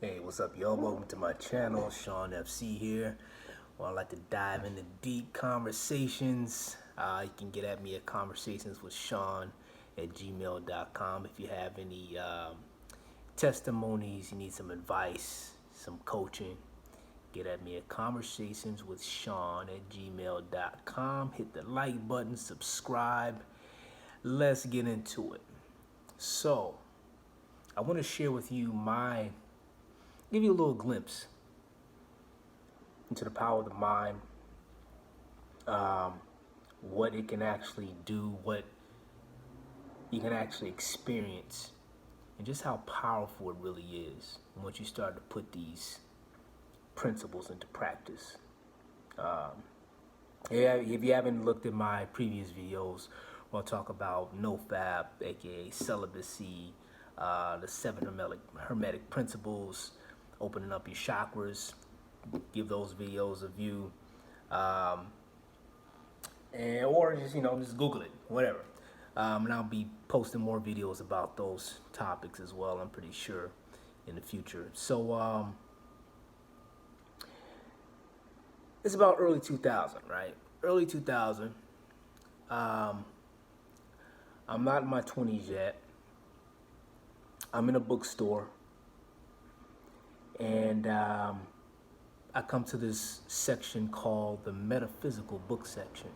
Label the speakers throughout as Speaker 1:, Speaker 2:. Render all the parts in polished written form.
Speaker 1: Hey, what's up, y'all? Welcome to my channel, Sean FC here. Well, I like to dive into deep conversations. You can get at me at conversationswithsean@gmail.com if you have any testimonies, you need some advice, some coaching. Get at me at conversationswithsean@gmail.com. Hit the like button, subscribe. Let's get into it. So, I want to share with you give you a little glimpse into the power of the mind, what it can actually do, what you can actually experience, and just how powerful it really is once you start to put these principles into practice. If you haven't looked at my previous videos, I'll talk about NoFap, aka celibacy, the 7 hermetic principles, opening up your chakras. Give those videos a view, or just Google it, whatever. And I'll be posting more videos about those topics as well, I'm pretty sure, in the future. So it's about early 2000, right? Early 2000. I'm not in my 20s yet. I'm in a bookstore, and I come to this section called the metaphysical book section.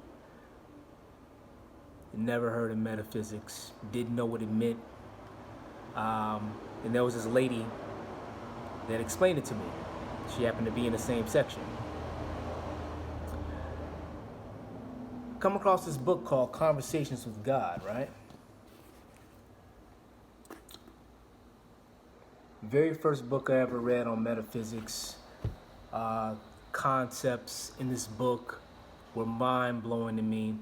Speaker 1: Never heard of metaphysics, didn't know what it meant. And there was this lady that explained it to me. She happened to be in the same section. Come across this book called Conversations with God, right? Very first book I ever read on metaphysics. Concepts in this book were mind-blowing to me.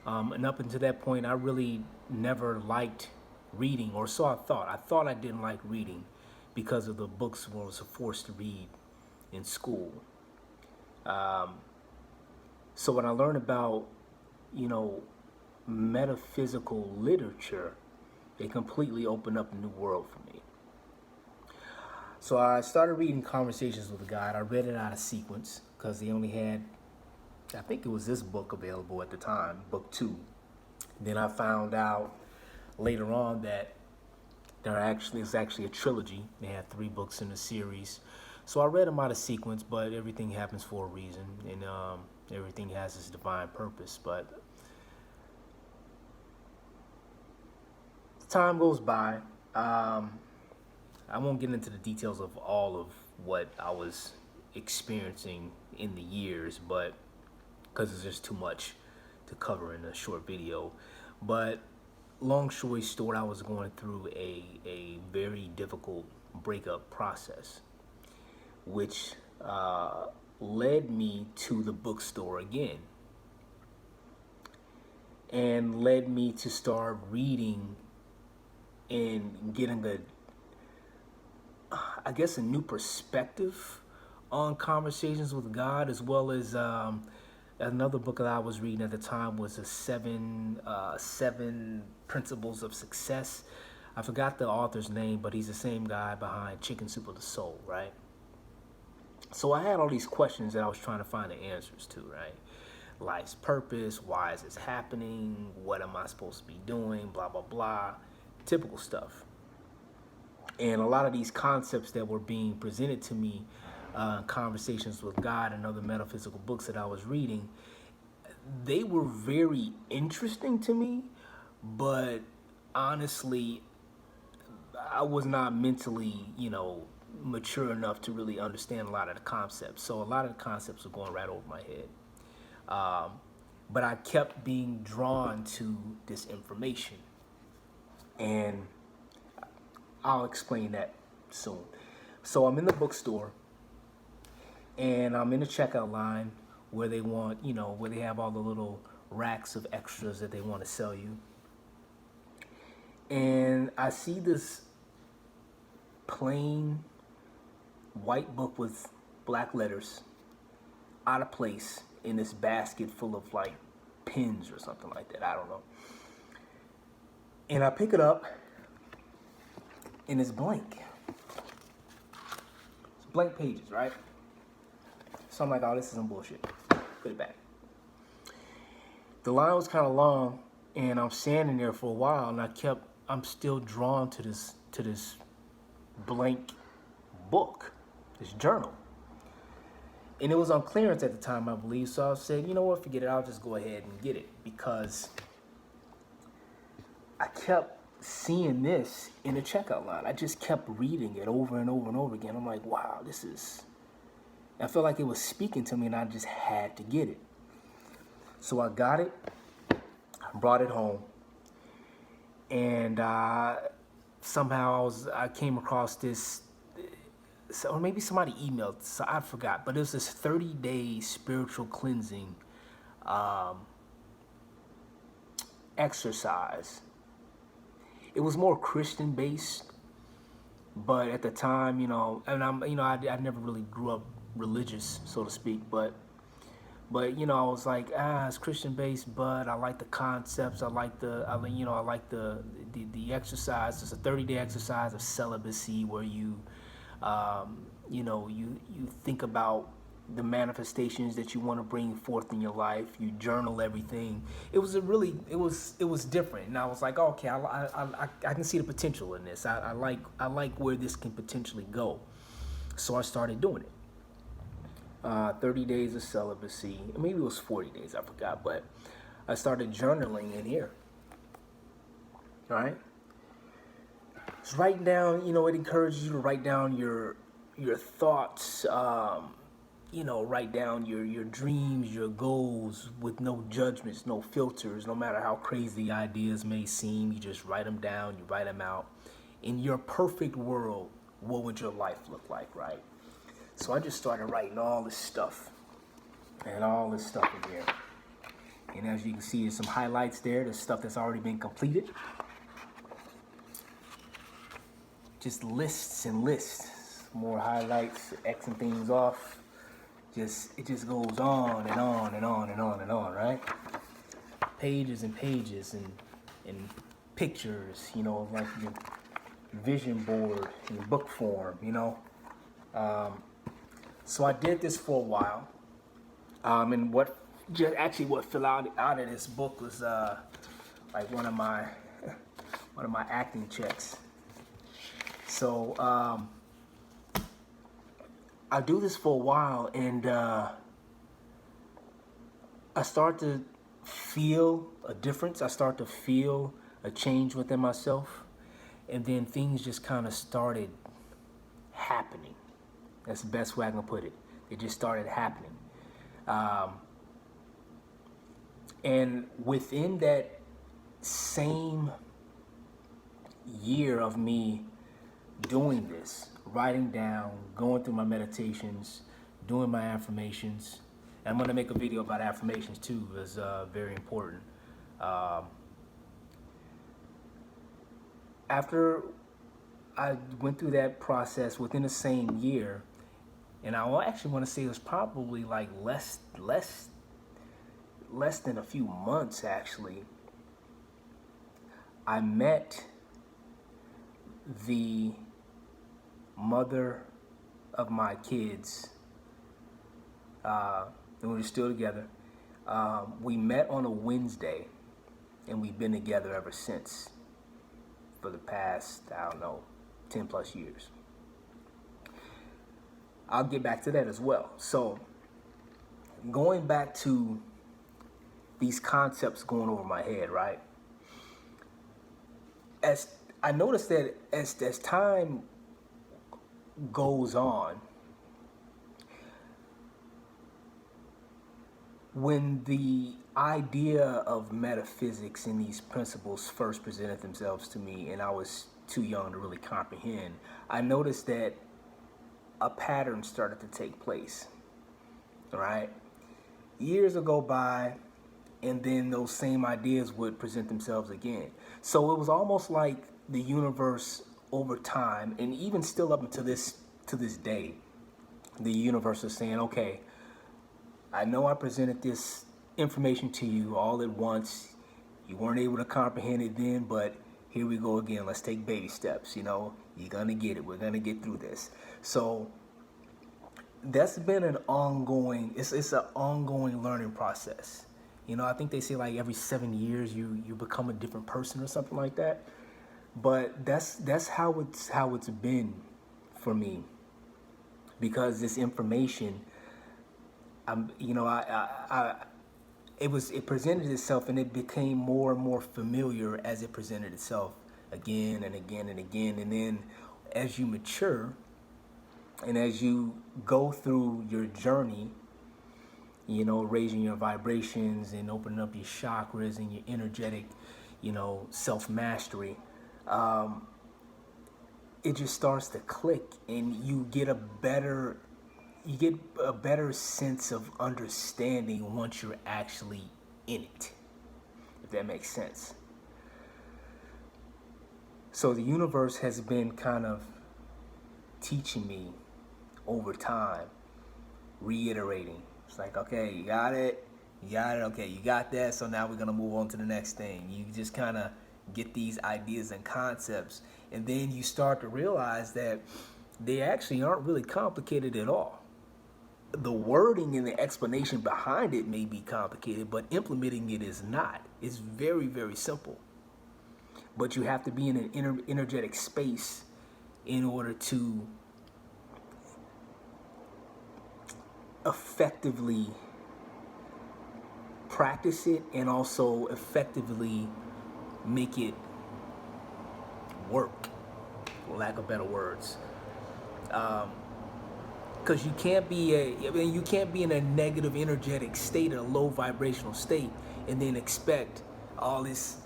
Speaker 1: And up until that point, I really never liked reading, or so I thought. I thought I didn't like reading because of the books I was forced to read in school. So when I learned about, metaphysical literature, it completely opened up a new world for me. So I started reading Conversations with God. I read it out of sequence because they only had, I think it was this book available at the time, book 2. Then I found out later on that it's actually a trilogy. They had 3 books in the series. So I read them out of sequence, but everything happens for a reason, and everything has its divine purpose. But time goes by. I won't get into the details of all of what I was experiencing in the years, but because it's just too much to cover in a short video. But long story short, I was going through a very difficult breakup process, which led me to the bookstore again, and led me to start reading and getting a new perspective on Conversations with God, as well as another book that I was reading at the time was the seven Principles of Success. I forgot the author's name, but he's the same guy behind Chicken Soup for the Soul, right? So I had all these questions that I was trying to find the answers to, right? Life's purpose, why is this happening? What am I supposed to be doing? Blah, blah, blah. Typical stuff. And a lot of these concepts that were being presented to me, Conversations with God and other metaphysical books that I was reading, they were very interesting to me, but honestly, I was not mentally, mature enough to really understand a lot of the concepts. So a lot of the concepts were going right over my head. But I kept being drawn to this information, and I'll explain that soon. So I'm in the bookstore, and I'm in the checkout line where they want, where they have all the little racks of extras that they want to sell you. And I see this plain white book with black letters out of place in this basket full of like pins or something like that. I don't know. And I pick it up, and it's blank. blank pages, right? So I'm like, oh, this is some bullshit. Put it back. The line was kind of long, and I'm standing there for a while, and I'm still drawn to this blank book, this journal. And it was on clearance at the time, I believe. So I said, you know what, forget it. I'll just go ahead and get it, because I kept seeing this in the checkout line. I just kept reading it over and over and over again. I'm like, wow, I felt like it was speaking to me, and I just had to get it. So I got it, I brought it home, and somehow I came across this, or maybe somebody emailed, so I forgot, but it was this 30-day spiritual cleansing exercise. It was more Christian based, but at the time, I never really grew up religious, so to speak, but I was like, it's Christian based, but I like the concepts. I like the exercise. It's a 30-day exercise of celibacy where you think about the manifestations that you want to bring forth in your life. You journal everything. It was different, and I was like, okay, I can see the potential in this. I like where this can potentially go. So I started doing it. 30 days of celibacy. Maybe it was 40 days, I forgot, but I started journaling in here. All right? Just writing down, it encourages you to write down your thoughts, write down your dreams, your goals with no judgments, no filters, no matter how crazy ideas may seem. You just write them down, you write them out. In your perfect world, what would your life look like, right? So I just started writing all this stuff in here. And as you can see, there's some highlights there. There's stuff that's already been completed. Just lists and lists. More highlights, Xing things off. It just goes on and on and on and on and on, right? Pages and pages and pictures, like your vision board in book form, So I did this for a while, and what fell out of this book was like one of my acting checks. So I do this for a while, and I start to feel a difference. I start to feel a change within myself, and then things just kind of started happening. That's the best way I can put it. It just started happening. And within that same year of me doing this, writing down, going through my meditations, doing my affirmations, and I'm going to make a video about affirmations too, it's very important. After I went through that process within the same year, and I actually want to say it was probably like less than a few months, actually, I met the mother of my kids, and we were still together. We met on a Wednesday, and we've been together ever since for the past, 10 plus years. I'll get back to that as well. So, going back to these concepts going over my head, right? As I noticed that as time goes on, when the idea of metaphysics and these principles first presented themselves to me, and I was too young to really comprehend, I noticed that a pattern started to take place. All right? Years would go by, and then those same ideas would present themselves again. So it was almost like the universe over time, and even still up until this day, the universe is saying, okay, I know I presented this information to you all at once. You weren't able to comprehend it then, but here we go again. Let's take baby steps. You're gonna get it. We're gonna get through this. So that's been an ongoing. It's an ongoing learning process. You know, I think they say like every 7 years you become a different person or something like that. But that's how it's been for me, because this information, I'm you know I it presented itself, and it became more and more familiar as it presented itself again and again and again. And then as you mature and as you go through your journey, raising your vibrations and opening up your chakras and your energetic, self mastery, it just starts to click, and you get a better sense of understanding once you're actually in it, if that makes sense. So the universe has been kind of teaching me over time, reiterating. It's like, okay, you got it, okay, you got that, so now we're gonna move on to the next thing. You just kind of get these ideas and concepts, and then you start to realize that they actually aren't really complicated at all. The wording and the explanation behind it may be complicated, but implementing it is not. It's very, very simple. But you have to be in an energetic space in order to effectively practice it and also effectively make it work, for lack of better words. Because you can't be in a negative energetic state, a low vibrational state, and then expect all this,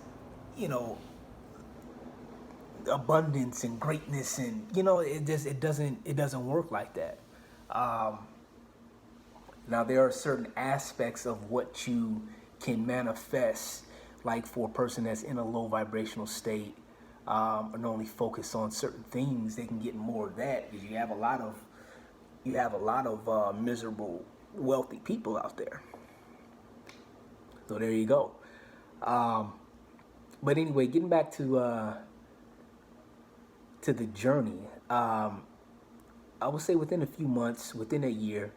Speaker 1: abundance and greatness, and it doesn't work like that. Now there are certain aspects of what you can manifest, like for a person that's in a low vibrational state, and only focus on certain things, they can get more of that, because you have a lot of miserable, wealthy people out there. So there you go. But anyway, getting back to the journey, I would say within a few months, within a year,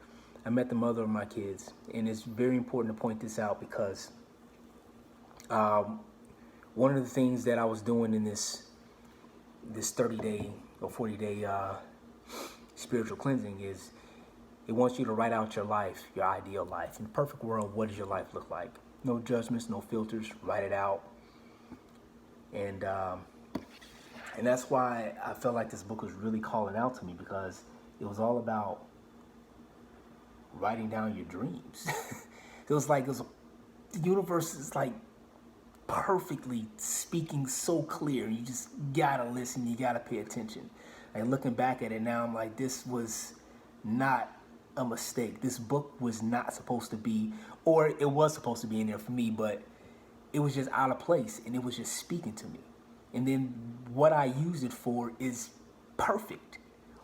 Speaker 1: I met the mother of my kids, and it's very important to point this out because one of the things that I was doing in this 30-day or 40-day spiritual cleansing is it wants you to write out your life, your ideal life. In a perfect world, what does your life look like? No judgments, no filters. Write it out, and that's why I felt like this book was really calling out to me, because it was all about writing down your dreams. The universe is like perfectly speaking so clear. You just gotta listen, you gotta pay attention. And looking back at it now, I'm like, this was not a mistake. This book was not supposed to be, or it was supposed to be in there for me, but it was just out of place, and it was just speaking to me. And then what I use it for is perfect.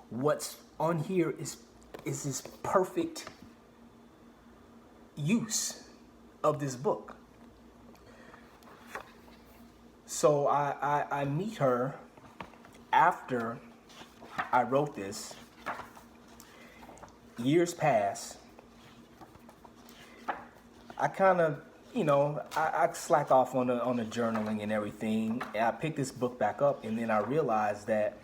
Speaker 1: What's on here is this perfect use of this book. So I meet her after I wrote this. Years pass. I kind of, I slack off on the journaling and everything. And I picked this book back up, and then I realized that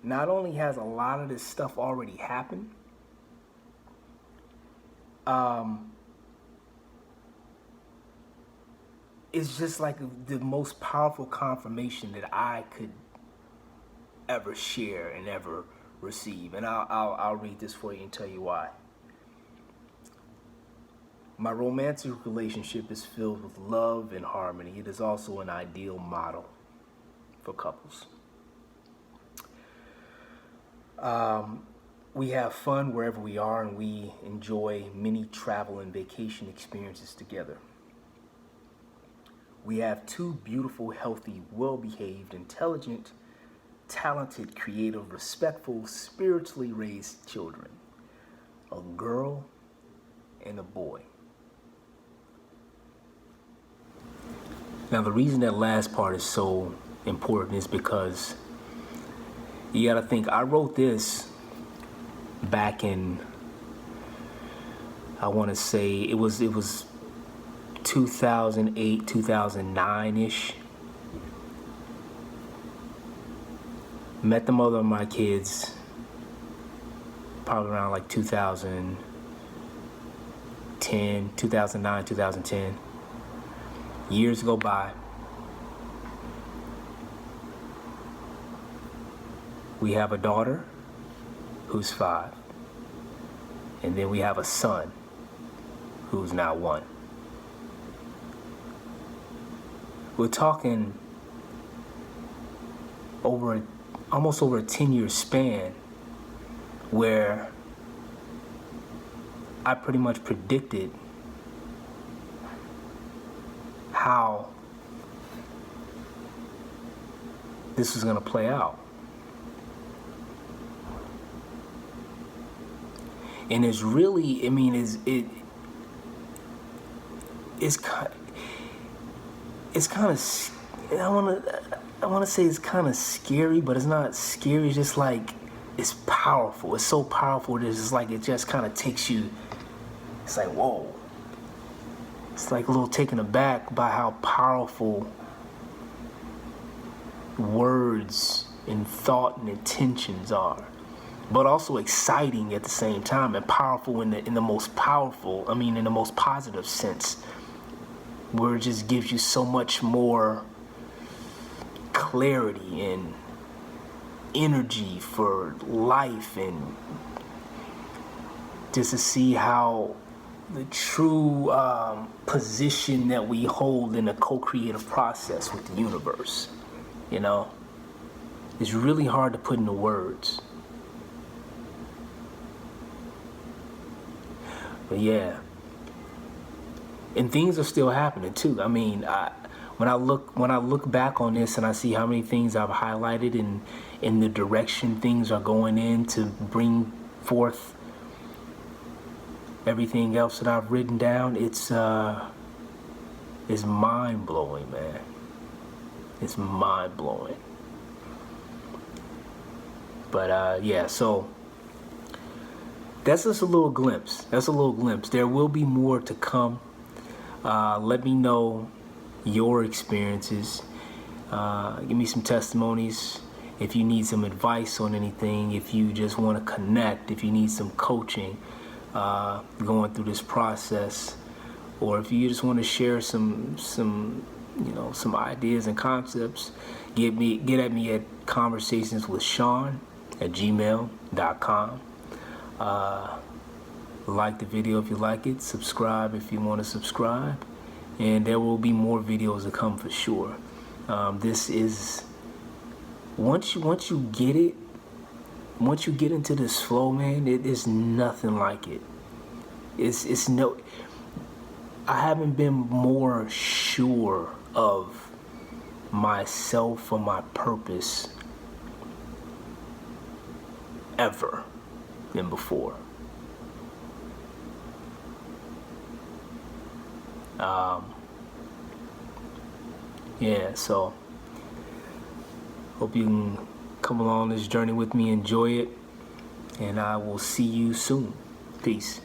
Speaker 1: not only has a lot of this stuff already happened, it's just like the most powerful confirmation that I could ever share and ever receive. And I'll read this for you and tell you why. My romantic relationship is filled with love and harmony. It is also an ideal model for couples. We have fun wherever we are, and we enjoy many travel and vacation experiences together. We have two beautiful, healthy, well-behaved, intelligent, talented, creative, respectful, spiritually raised children. A girl and a boy. Now, the reason that last part is so important is because You gotta think, I wrote this back in, I want to say it was 2008, 2009-ish. Met the mother of my kids probably around like 2010, 2009, 2010. Years go by. We have a daughter who's 5. And then we have a son who's now 1. We're talking almost over a 10-year span where I pretty much predicted how this was going to play out. And it's really, I mean, it's kind of, I want to say it's kind of scary, but it's not scary. It's just like, it's powerful. It's so powerful that it's just like, it just kind of takes you, it's like, whoa. It's like a little taken aback by how powerful words and thought and intentions are, but also exciting at the same time, and powerful in the most powerful, I mean in the most positive sense, where it just gives you so much more clarity and energy for life, and just to see how the true position that we hold in the co-creative process with the universe, you know, is really hard to put into words. But yeah, and things are still happening too. I mean, when I look back on this and I see how many things I've highlighted and in the direction things are going in to bring forth everything else that I've written down, it's mind-blowing, man. It's mind-blowing. But yeah, so that's just a little glimpse. That's a little glimpse. There will be more to come. Let me know your experiences. Give me some testimonies. If you need some advice on anything, if you just want to connect, if you need some coaching, going through this process, or if you just want to share some ideas and concepts, get at me at conversationswithsean@gmail.com. Like the video if you like it, subscribe if you want to subscribe, and there will be more videos to come for sure. This is once you get it. Once you get into this flow, man, it is nothing like it. It's no. I haven't been more sure of myself or my purpose ever than before. Yeah, so hope you can come along this journey with me, enjoy it, and I will see you soon. Peace.